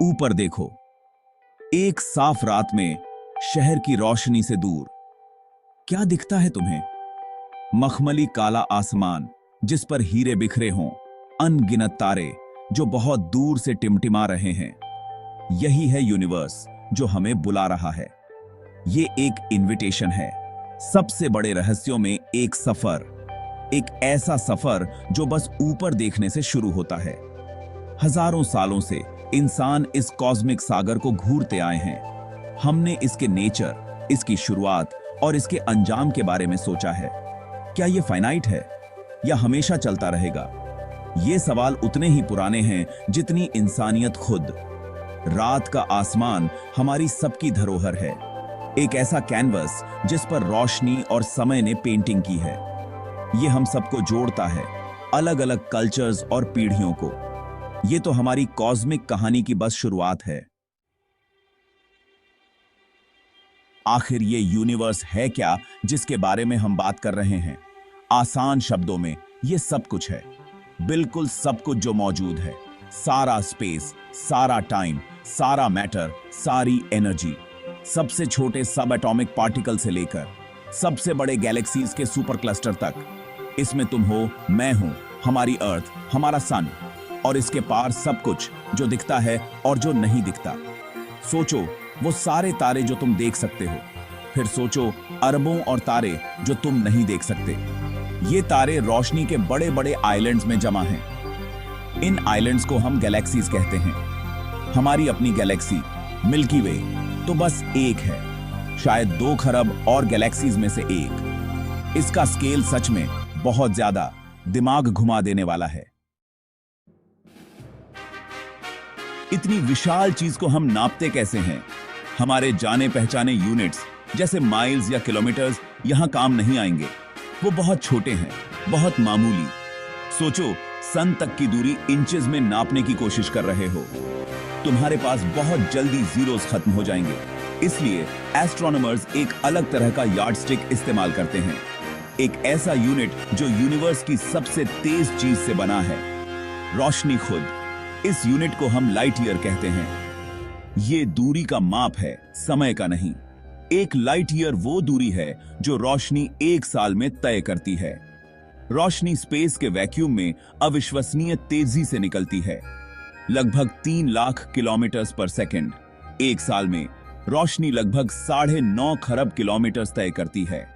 ऊपर देखो, एक साफ रात में शहर की रोशनी से दूर क्या दिखता है तुम्हें? मखमली काला आसमान जिस पर हीरे बिखरे हों, अनगिनत तारे जो बहुत दूर से टिमटिमा रहे हैं। यही है यूनिवर्स जो हमें बुला रहा है। ये एक इनविटेशन है, सबसे बड़े रहस्यों में एक सफर, एक ऐसा सफर जो बस ऊपर देखने से शुरू होता है। हजारों सालों से इंसान इस कॉस्मिक सागर को घूरते आए हैं। हमने इसके नेचर, इसकी शुरुआत और इसके अंजाम के बारे में सोचा है। क्या ये फाइनाइट है या हमेशा चलता रहेगा? ये सवाल उतने ही पुराने हैं जितनी इंसानियत खुद। रात का आसमान हमारी सबकी धरोहर है, एक ऐसा कैनवस जिस पर रोशनी और समय ने पेंटिंग की है। ये हम सबको जोड़ता है, अलग अलग कल्चर्स और पीढ़ियों को। ये तो हमारी कॉस्मिक कहानी की बस शुरुआत है। आखिर ये यूनिवर्स है क्या जिसके बारे में हम बात कर रहे हैं? आसान शब्दों में ये सब कुछ है, बिल्कुल सब कुछ जो मौजूद है। सारा स्पेस, सारा टाइम, सारा मैटर, सारी एनर्जी, सबसे छोटे सब एटॉमिक पार्टिकल से लेकर सबसे बड़े गैलेक्सीज के सुपर क्लस्टर तक। इसमें तुम हो, मैं हूं, हमारी अर्थ, हमारा सन और इसके पार सब कुछ जो दिखता है और जो नहीं दिखता। सोचो वो सारे तारे जो तुम देख सकते हो, फिर सोचो अरबों और तारे जो तुम नहीं देख सकते। ये तारे रोशनी के बड़े बड़े आइलैंड्स में जमा हैं। इन आइलैंड्स को हम गैलेक्सीज कहते हैं। हमारी अपनी गैलेक्सी मिल्की वे तो बस एक है, शायद 2 खरब और गैलेक्सीज में से एक। इसका स्केल सच में बहुत ज्यादा दिमाग घुमा देने वाला है। इतनी विशाल चीज को हम नापते कैसे हैं? हमारे जाने पहचाने यूनिट्स जैसे माइल्स या किलोमीटर्स यहां काम नहीं आएंगे। वो बहुत छोटे हैं, बहुत मामूली। सोचो, सन तक की दूरी इंचेस में नापने की कोशिश कर रहे हो। तुम्हारे पास बहुत जल्दी जीरोस खत्म हो जाएंगे। इसलिए एस्ट्रोनॉमर्स एक अलग तरह का यार्डस्टिक इस्तेमाल करते हैं, एक ऐसा यूनिट जो यूनिवर्स की सबसे तेज चीज से बना है, रोशनी खुद। इस यूनिट को हम लाइट ईयर कहते हैं। ये दूरी का माप है, समय का नहीं। एक लाइट ईयर वो दूरी है जो रोशनी 1 साल में तय करती है। रोशनी स्पेस के वैक्यूम में अविश्वसनीय तेजी से निकलती है, लगभग 3 लाख किलोमीटर पर सेकंड। 1 साल में रोशनी लगभग 9.5 खरब किलोमीटर तय करती है।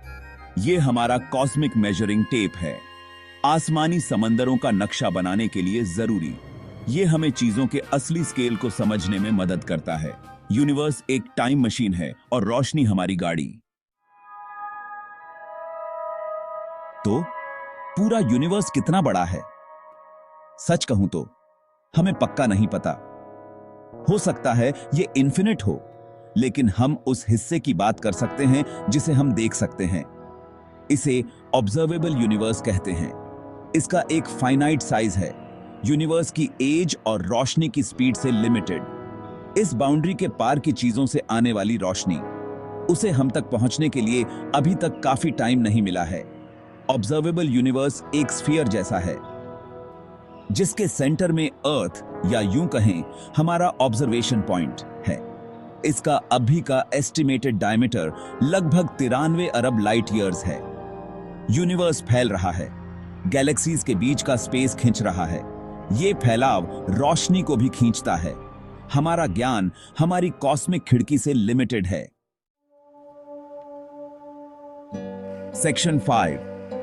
ये हमारा कॉस्मिक मेजरिंग टेप है, आसमानी समंदरों का नक्शा बनाने के लिए जरूरी। ये हमें चीजों के असली स्केल को समझने में मदद करता है। यूनिवर्स एक टाइम मशीन है और रोशनी हमारी गाड़ी। तो पूरा यूनिवर्स कितना बड़ा है? सच कहूं तो हमें पक्का नहीं पता। हो सकता है ये इन्फिनिट हो, लेकिन हम उस हिस्से की बात कर सकते हैं जिसे हम देख सकते हैं। इसे ऑब्जर्वेबल यूनिवर्स कहते हैं। इसका एक फाइनाइट साइज है, यूनिवर्स की एज और रोशनी की स्पीड से लिमिटेड। इस बाउंड्री के पार की चीजों से आने वाली रोशनी, उसे हम तक पहुंचने के लिए अभी तक काफी टाइम नहीं मिला है। ऑब्जर्वेबल यूनिवर्स एक स्फीयर जैसा है जिसके सेंटर में अर्थ, या यूं कहें हमारा ऑब्जर्वेशन पॉइंट है। इसका अभी का एस्टिमेटेड डायमीटर लगभग 93 अरब लाइट ईयर्स है। यूनिवर्स फैल रहा है, गैलेक्सीज के बीच का स्पेस खींच रहा है। ये फैलाव रोशनी को भी खींचता है। हमारा ज्ञान हमारी कॉस्मिक खिड़की से लिमिटेड है। सेक्शन 5,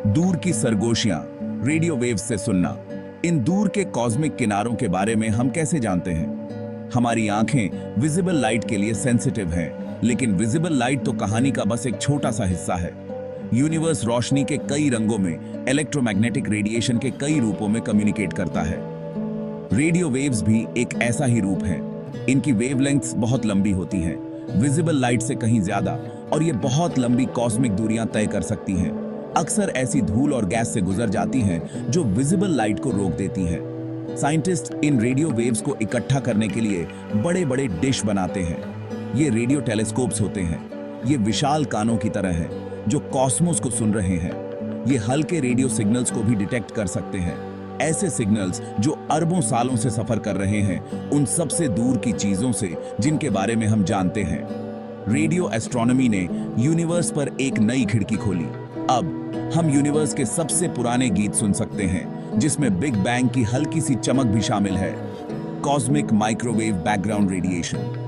दूर की सरगोशियां, रेडियो वेव्स से सुनना। इन दूर के कॉस्मिक किनारों के बारे में हम कैसे जानते हैं? हमारी आंखें विजिबल लाइट के लिए सेंसिटिव हैं, लेकिन विजिबल लाइट तो कहानी का बस एक छोटा सा हिस्सा है। यूनिवर्स रोशनी के कई रंगों में, इलेक्ट्रोमैग्नेटिक रेडिएशन के कई रूपों में कम्युनिकेट करता है। रेडियो वेव्स भी एक ऐसा ही रूप है। इनकी वेवलेंथ्स बहुत लंबी होती हैं, विजिबल लाइट से कहीं ज्यादा, और ये बहुत लंबी कॉस्मिक दूरियां तय कर सकती हैं। अक्सर ऐसी धूल और गैस से गुजर जाती हैं जो विजिबल लाइट को रोक देती हैं। साइंटिस्ट इन रेडियो वेव्स को इकट्ठा करने के लिए बड़े बड़े डिश बनाते हैं। ये रेडियो टेलीस्कोप्स होते हैं। ये विशाल कानों की तरह है जो कॉस्मोस को सुन रहे हैं। ये हल्के रेडियो सिग्नल्स को भी डिटेक्ट कर सकते हैं। ऐसे सिग्नल्स जो अरबों सालों से सफर कर रहे हैं उन सबसे दूर की चीजों से जिनके बारे में हम जानते हैं। रेडियो एस्ट्रोनॉमी ने यूनिवर्स पर एक नई खिड़की खोली। अब हम यूनिवर्स के सबसे पुराने गीत सुन सकते हैं, जिसमें बिग बैंग की हल्की सी चमक भी शामिल है। Cosmic microwave background radiation.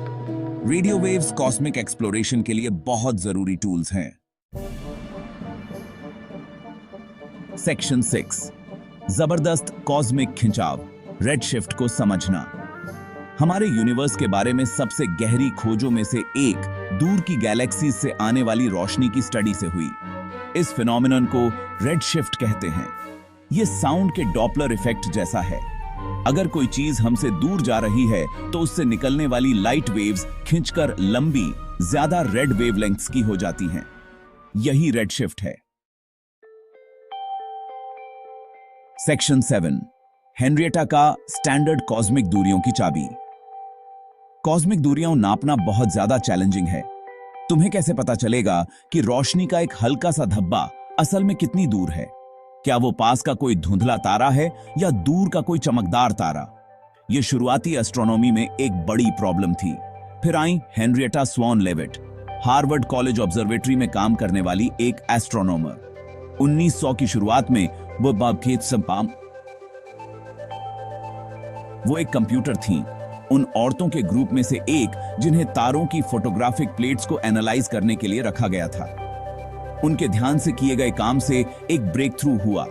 Radio waves cosmic exploration के लिए बहुत जरूरी टूल्स हैं। सेक्शन 6, जबरदस्त कॉस्मिक खिंचाव, रेडशिफ्ट को समझना। हमारे यूनिवर्स के बारे में सबसे गहरी खोजों में से एक दूर की गैलेक्सीज से आने वाली रोशनी की स्टडी से हुई। इस फिनोमिनन को रेडशिफ्ट कहते हैं। यह साउंड के डॉपलर इफेक्ट जैसा है। अगर कोई चीज हमसे दूर जा रही है तो उससे निकलने वाली लाइट वेव्स खिंचकर लंबी, ज्यादा रेड वेवलेंथ्स की हो जाती हैं। यही रेडशिफ्ट है। सेक्शन 7, हेनरिएटा का स्टैंडर्ड कॉस्मिक दूरियों की चाबी। कॉस्मिक दूरियां नापना बहुत ज्यादा चैलेंजिंग है। तुम्हें कैसे पता चलेगा कि रोशनी का एक हल्का सा धब्बा असल में कितनी दूर है? क्या वो पास का कोई धुंधला तारा है या दूर का कोई चमकदार तारा? यह शुरुआती एस्ट्रोनॉमी में एक बड़ी प्रॉब्लम थी। फिर आई Henrietta Swan Leavitt, Harvard College Observatory में काम करने वाली एक एस्ट्रोनॉमर। 1900 की शुरुआत में वो एक कंप्यूटर थी, उन औरतों के ग्रुप में से एक जिन्हें तारों की फोटोग्राफिक प्लेट्स को एनालाइज करने के लिए रखा गया था। उनके ध्यान से किए गए काम से एक ब्रेक थ्रू हुआ,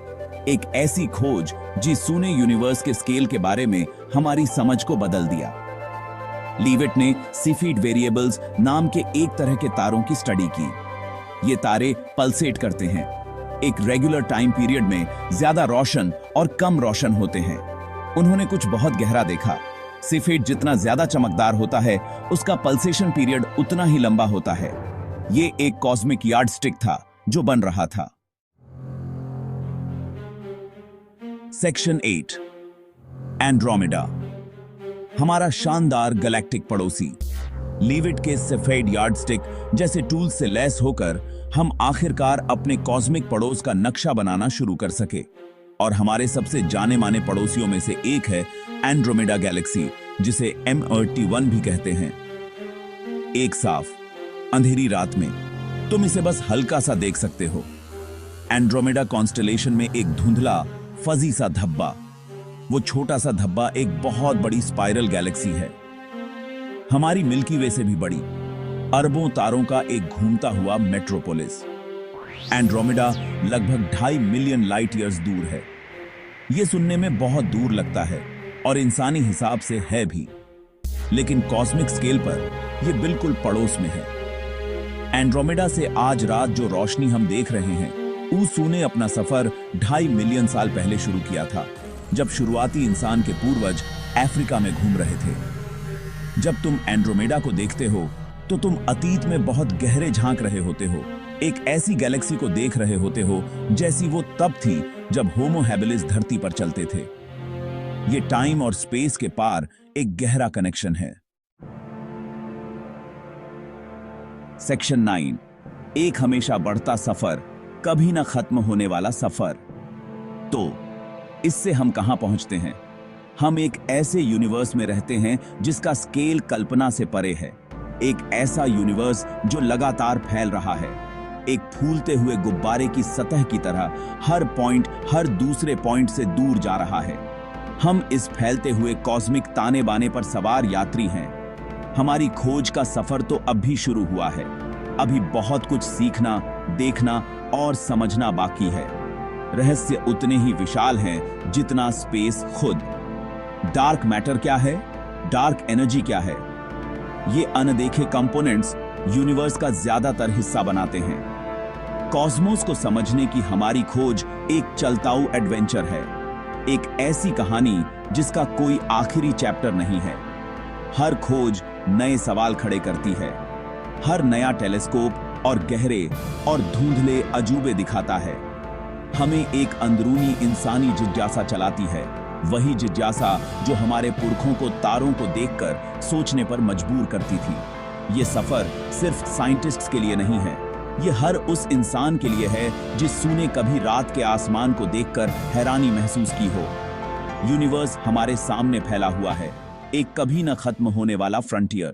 एक ऐसी खोज जिसने यूनिवर्स के स्केल के बारे में हमारी समझ को बदल दिया। लीविट ने सीफीड वेरिएबल्स नाम के एक तरह के तारों की स्टडी की। ये तारे पल्सेट करते हैं, एक रेगुलर टाइम पीरियड में ज्यादा रोशन और कम रोशन होते हैं। उन्होंने कुछ बहुत गहरा देखा। सीफीड जितना ज्यादा चमकदार होता है, उसका पल्सेशन पीरियड उतना ही लंबा होता है। ये एक कॉस्मिक यार्डस्टिक था जो बन रहा था। सेक्शन 8, एंड्रोमेडा, हमारा शानदार गैलेक्टिक पड़ोसी। लीविट के सेफेड यार्डस्टिक जैसे टूल से लैस होकर हम आखिरकार अपने कॉस्मिक पड़ोस का नक्शा बनाना शुरू कर सके। और हमारे सबसे जाने माने पड़ोसियों में से एक है एंड्रोमेडा गैलेक्सी, जिसे M81 भी कहते हैं। एक साफ अंधेरी रात में तुम इसे बस हल्का सा देख सकते हो। एंड्रोमेडा कॉन्स्टेलेशन में एक धुंधला फजी सा धब्बा, वो छोटा सा धब्बा एक बहुत बड़ी स्पाइरल गैलेक्सी है, हमारी मिल्की वे से भी बड़ी, अरबों तारों का एक घूमता हुआ मेट्रोपोलिस। एंड्रोमेडा लगभग 2.5 मिलियन लाइट ईयर्स दूर है। यह सुनने में बहुत दूर लगता है और इंसानी हिसाब से है भी, लेकिन कॉस्मिक स्केल पर यह बिल्कुल पड़ोस में है। एंड्रोमेडा से आज रात जो रोशनी हम देख रहे हैं, ऊसू ने अपना सफर 2.5 मिलियन साल पहले शुरू किया था, जब शुरुआती इंसान के पूर्वज अफ्रीका में घूम रहे थे। जब तुम एंड्रोमेडा को देखते हो तो तुम अतीत में बहुत गहरे झांक रहे होते हो, एक ऐसी गैलेक्सी को देख रहे होते हो जैसी वो तब थी जब होमो हैबिलिस धरती पर चलते थे। ये टाइम और स्पेस के पार एक गहरा कनेक्शन है। सेक्शन 9, एक हमेशा बढ़ता सफर, कभी ना खत्म होने वाला सफर। तो इससे हम कहां पहुंचते हैं? हम एक ऐसे यूनिवर्स में रहते हैं जिसका स्केल कल्पना से परे है। एक ऐसा यूनिवर्स जो लगातार फैल रहा है, एक फूलते हुए गुब्बारे की सतह की तरह हर पॉइंट हर दूसरे पॉइंट से दूर जा रहा है। हम इस फैलते हुए कॉस्मिक ताने बाने पर सवार यात्री हैं। हमारी खोज का सफर तो अब भी शुरू हुआ है। अभी बहुत कुछ सीखना, देखना और समझना बाकी है। रहस्य उतने ही विशाल हैं जितना स्पेस खुद। डार्क मैटर क्या है? डार्क एनर्जी क्या है? ये अनदेखे कंपोनेंट्स यूनिवर्स का ज्यादातर हिस्सा बनाते हैं। कॉस्मोस को समझने की हमारी खोज एक चलताऊ एडवेंचर है, एक ऐसी कहानी जिसका कोई आखिरी चैप्टर नहीं है। हर खोज नए सवाल खड़े करती है, हर नया टेलीस्कोप और गहरे और धुंधले अजूबे दिखाता है। हमें एक अंदरूनी इंसानी जिज्ञासा चलाती है, वही जिज्ञासा जो हमारे पुरखों को तारों को देखकर सोचने पर मजबूर करती थी। ये सफर सिर्फ साइंटिस्ट्स के लिए नहीं है, ये हर उस इंसान के लिए है जिसने कभी रात के आसमान को देखकर हैरानी महसूस की हो, यूनिवर्स हमारे सामने फैला हुआ है, एक कभी न खत्म होने वाला फ्रंटियर।